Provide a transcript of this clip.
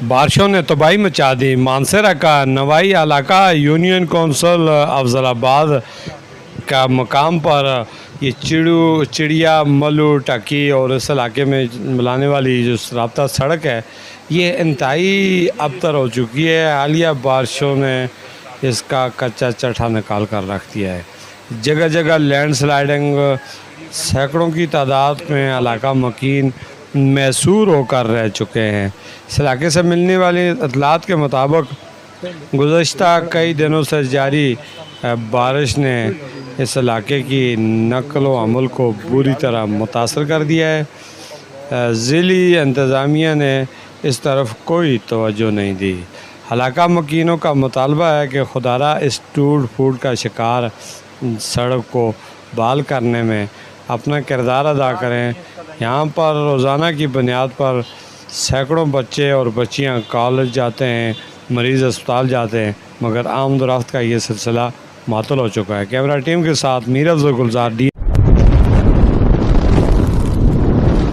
बारिशों ने तबाही मचा दी। मानसरा का नवाई इलाका यूनियन कौंसिल अफजलाबाद का मकाम पर ये चिड़िया मल्लू टाकी और इस इलाके में मिलाने वाली जो राब्ता सड़क है ये इंतहाई अबतर हो चुकी है। हालिया बारिशों ने इसका कच्चा चट्टा निकाल कर रख दिया है। जगह जगह लैंडस्लाइडिंग सैकड़ों की तादाद में इलाका मकीन मैसूर होकर रह चुके हैं। इस इलाके से मिलने वाली इतलात के मुताबिक गुज़श्ता कई दिनों से जारी बारिश ने इस इलाके की नक़्ल व अमल को बुरी तरह मुतासर कर दिया है। ज़िली इंतज़ामिया ने इस तरफ कोई तवज्जो नहीं दी। इलाका मकीनों का मुतालबा है कि खुदारा इस टूट फूट का शिकार सड़क को बहाल करने में अपना किरदार अदा करें। यहाँ पर रोज़ाना की बुनियाद पर सैकड़ों बच्चे और बच्चियाँ कॉलेज जाते हैं, मरीज़ अस्पताल जाते हैं, मगर आमद रफ्त का ये सिलसिला मातल हो चुका है। कैमरा टीम के साथ मीर अफजल गुलजार डी।